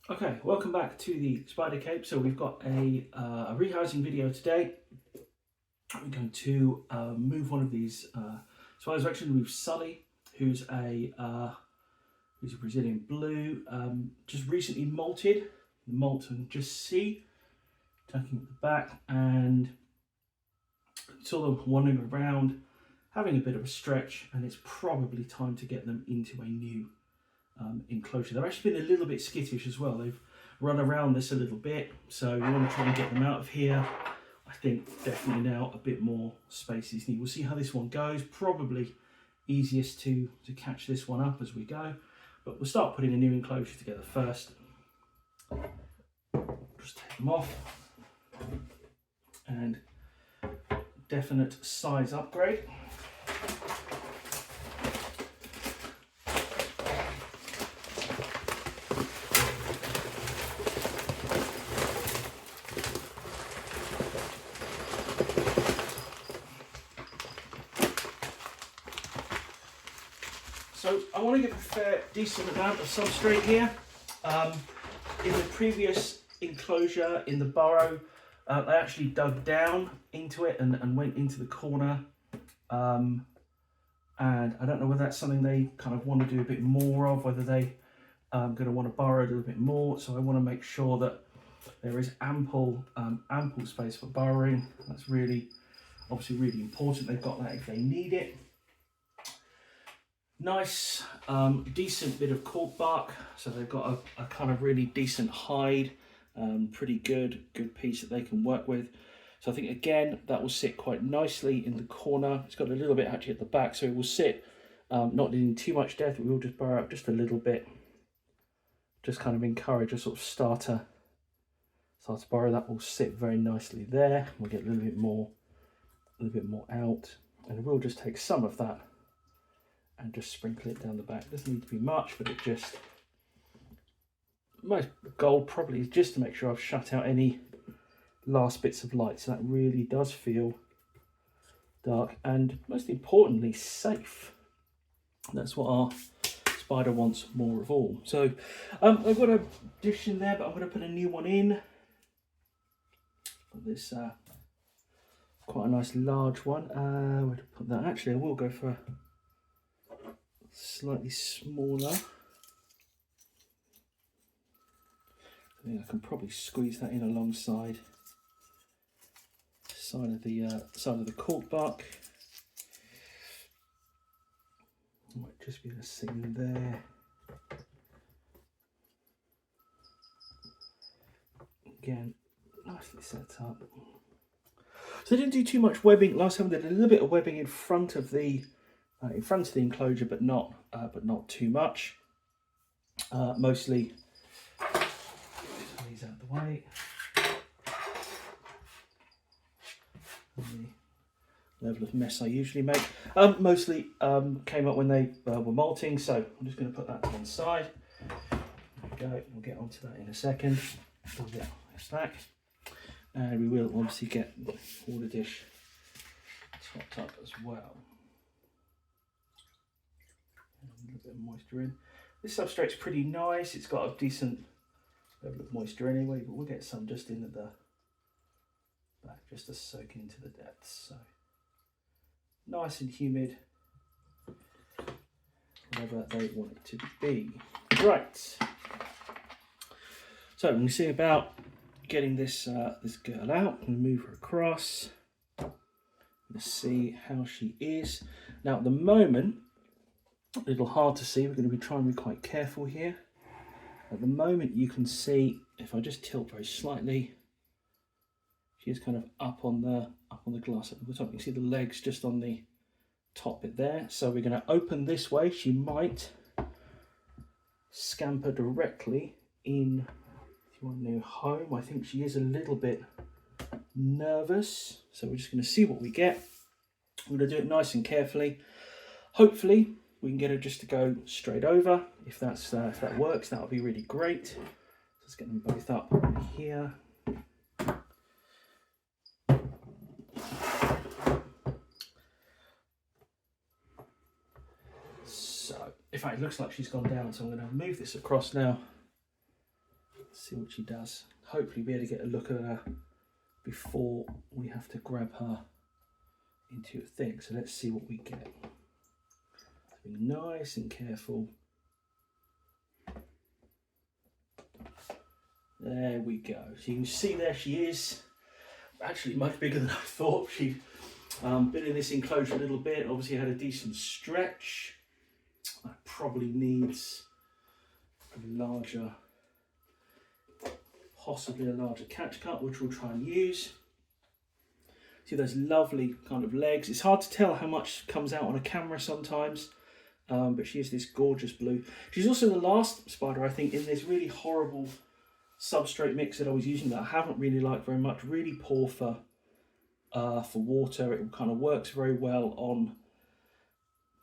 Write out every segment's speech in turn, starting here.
Okay, welcome back to the spider cape. So we've got a rehousing video today. I'm going to move one of these spiders. Actually, with Sulley, who's a Brazilian blue, just recently molted. The molt and just see, tucking at the back, and saw them wandering around, having a bit of a stretch, and it's probably time to get them into a new enclosure. They've actually been a little bit skittish as well. They've run around this a little bit, so we want to try and get them out of here. I think definitely now a bit more space is needed. We'll see how this one goes. Probably easiest to catch this one up as we go, but we'll start putting a new enclosure together first. Just take them off, and definite size upgrade. So I want to give a fair decent amount of substrate here. In the previous enclosure in the burrow, they actually dug down into it and went into the corner. And I don't know whether that's something they kind of want to do a bit more of, whether they going to want to burrow a little bit more. So I want to make sure that there is ample space for burrowing. That's really, obviously really important. They've got that if they need it. Nice, decent bit of cork bark, so they've got a kind of really decent hide, pretty good piece that they can work with. So I think again that will sit quite nicely in the corner. It's got a little bit actually at the back, so it will sit not needing too much depth. We will just burrow up just a little bit, just kind of encourage a sort of starter burrow. That will sit very nicely there. We'll get a little bit more out, and we'll just take some of that and just sprinkle it down the back. It doesn't need to be much, but it just, my goal probably is just to make sure I've shut out any last bits of light, so that really does feel dark and most importantly safe. That's what our spider wants more of all. So I've got a dish in there, but I'm going to put a new one in. This quite a nice large one. Where to put that? Actually, I will go for slightly smaller. I think I can probably squeeze that in alongside side of the cork bark. Might just be the seam there. Again, nicely set up. So they didn't do too much webbing last time. They did a little bit of webbing in front of the enclosure, but not too much. Mostly, these out of the way. And the level of mess I usually make. Mostly came up when they were molting, so I'm just going to put that to one side. There we go. We'll get onto that in a second. We'll get a stack, and we will obviously get the water dish topped up as well. A little bit of moisture in. This substrate's pretty nice. It's got a decent level of moisture anyway, but we'll get some just in at the back just to soak into the depths. So nice and humid, whatever they want it to be. Right. So when we see about getting this this girl out, I'm going to move her across. Let's see how she is. Now at the moment, a little hard to see. We're going to be trying to be quite careful here. At the moment, you can see if I just tilt very slightly, she's kind of up on the glass at the top. You can see the legs just on the top bit there. So we're going to open this way. She might scamper directly in to our new home. I think she is a little bit nervous, so we're just going to see what we get. I'm going to do it nice and carefully. Hopefully we can get her just to go straight over. If that works, that would be really great. Let's get them both up here. So, in fact, it looks like she's gone down, so I'm going to move this across now See what she does. Hopefully be able to get a look at her before we have to grab her into a thing. So let's see what we get. Be nice and careful. There we go. So you can see there she is. Actually much bigger than I thought. She'd been in this enclosure a little bit. Obviously had a decent stretch. That probably needs a larger, possibly a larger catch cup, which we'll try and use. See those lovely kind of legs. It's hard to tell how much comes out on a camera sometimes, but she is this gorgeous blue. She's also the last spider, I think, in this really horrible substrate mix that I was using that I haven't really liked very much. Really poor for water. It kind of works very well on,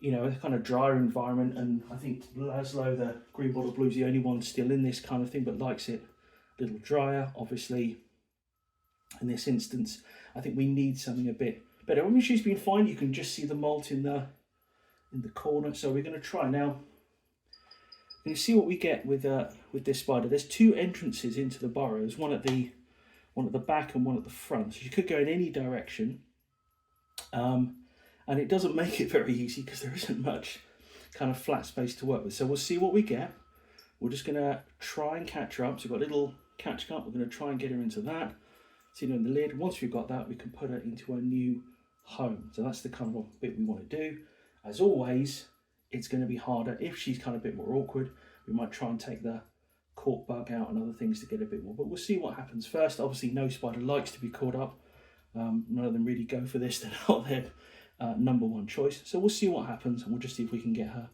you know, a kind of drier environment, and I think Laszlo, the green bottle blue, is the only one still in this kind of thing, but likes it a little drier. Obviously, in this instance, I think we need something a bit better. When she's been fine, you can just see the molt in the corner. So we're going to try now. You see what we get with this spider. There's two entrances into the burrow. There's one at the back and one at the front. So you could go in any direction. And it doesn't make it very easy because there isn't much kind of flat space to work with. So we'll see what we get. We're just going to try and catch her up. So we've got a little catch cup. We're going to try and get her into that. See her in the lid. Once we've got that, we can put her into a new home. So that's the kind of bit we want to do. As always, it's going to be harder. If she's kind of a bit more awkward, we might try and take the cork bug out and other things to get a bit more. But we'll see what happens first. Obviously, no spider likes to be caught up. None of them really go for this. They're not their number one choice. So we'll see what happens, and we'll just see if we can get her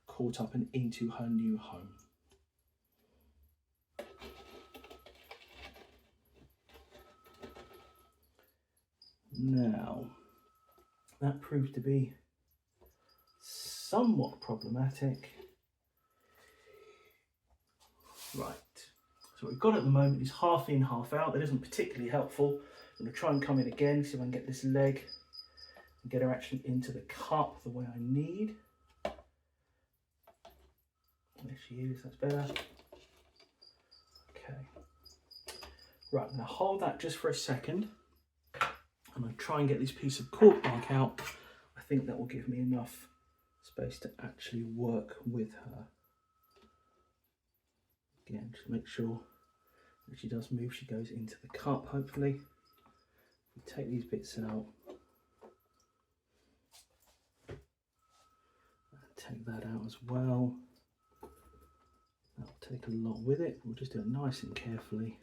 caught up and into her new home. Now, that proved to be somewhat problematic. Right, so what we've got at the moment is half in, half out. That isn't particularly helpful. I'm going to try and come in again, see if I can get this leg and get her actually into the cup the way I need. There she is, that's better. Okay. Right, I'm going to hold that just for a second. I'm going to try and get this piece of cork bark out. I think that will give me enough space to actually work with her. Again, just make sure if she does move, she goes into the cup, hopefully. We take these bits out. Take that out as well. That'll take a lot with it. We'll just do it nice and carefully.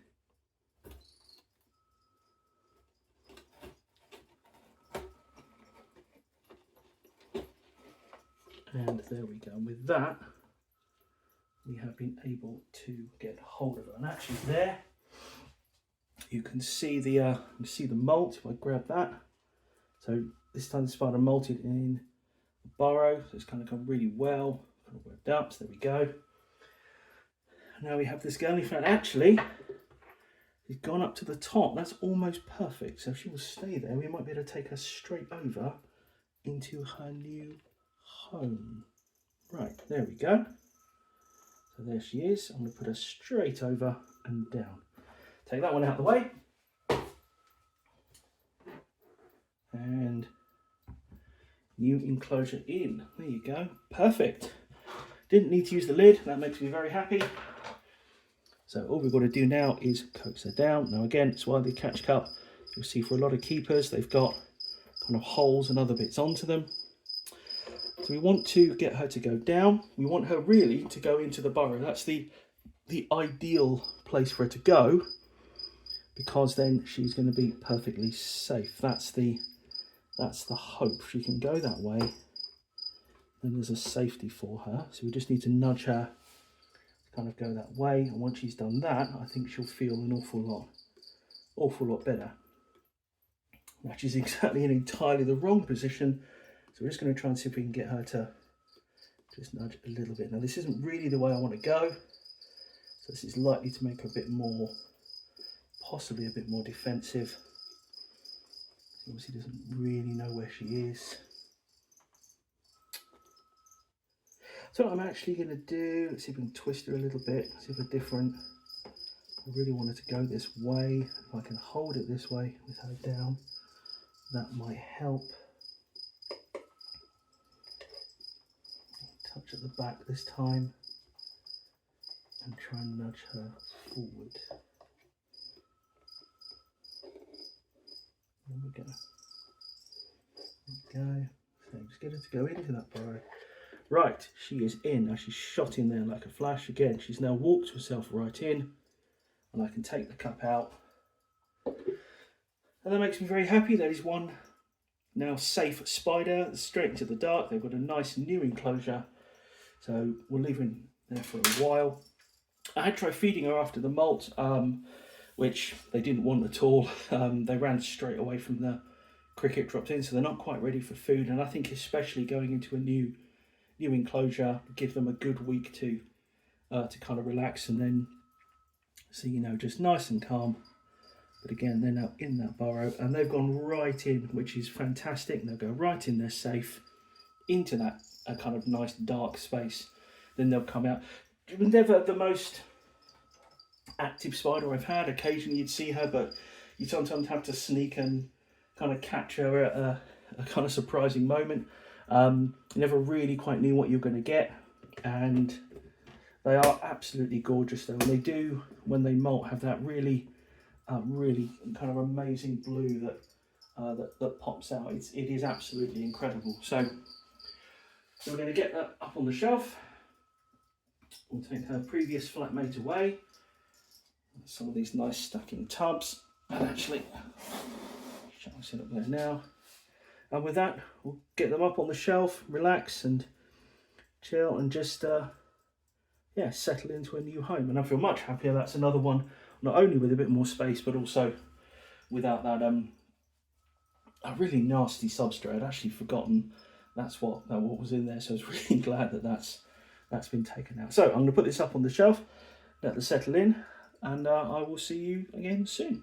And there we go. And with that, we have been able to get hold of it. And actually there, you can see the molt. If I grab that, so this time the spider molted in the burrow, so it's kind of gone really well. Kind of worked up. So there we go. Now we have this girl. In fact, actually, she's gone up to the top. That's almost perfect. So if she will stay there, we might be able to take her straight over into her new home. Right, there we go. So there she is. I'm going to put her straight over and down. Take that one out of the way. And new enclosure in. There you go. Perfect. Didn't need to use the lid. That makes me very happy. So all we've got to do now is coax her down. Now again, it's why the catch cup, you'll see for a lot of keepers, they've got kind of holes and other bits onto them. So we want to get her to go down. We want her really to go into the burrow. That's the ideal place for her to go, because then she's going to be perfectly safe. That's the hope. She can go that way, and there's a safety for her. So we just need to nudge her to kind of go that way. And once she's done that, I think she'll feel an awful lot better. Which is exactly in entirely the wrong position. So we're just going to try and see if we can get her to just nudge a little bit. Now this isn't really the way I want to go. So this is likely to make her a bit more, possibly a bit more defensive. She obviously doesn't really know where she is. So what I'm actually going to do, let's see if we can twist her a little bit, see if a different I really want her to go this way. If I can hold it this way with her down, that might help. Touch at the back this time and try and nudge her forward. There we go. There we go. So just get her to go into that burrow. Right, she is in. Now she's shot in there like a flash. Again, she's now walked herself right in, and I can take the cup out. And that makes me very happy. That is one now safe spider straight into the dark. They've got a nice new enclosure, so we'll leave her in there for a while. I had tried feeding her after the molt, which they didn't want at all. They ran straight away from the cricket dropped in, so they're not quite ready for food. And I think especially going into a new enclosure, give them a good week to kind of relax, and then so just nice and calm. But again, they're now in that burrow and they've gone right in, which is fantastic. They'll go right in there safe into that kind of nice dark space. Then they'll come out. Never the most active spider I've had. Occasionally you'd see her, but you sometimes have to sneak and kind of catch her at a kind of surprising moment. You never really quite knew what you're going to get, and they are absolutely gorgeous though. And they do, when they molt, have that really kind of amazing blue that pops out. It is absolutely incredible. So we're going to get that up on the shelf. We'll take her previous flatmate away. Some of these nice stacking tubs, and actually shall I sit up there now? And with that, we'll get them up on the shelf, relax and chill, and just settle into a new home. And I feel much happier. That's another one, not only with a bit more space, but also without that a really nasty substrate. I'd actually forgotten that's what was in there, so I was really glad that that's been taken out. So I'm going to put this up on the shelf, let it settle in, and I will see you again soon.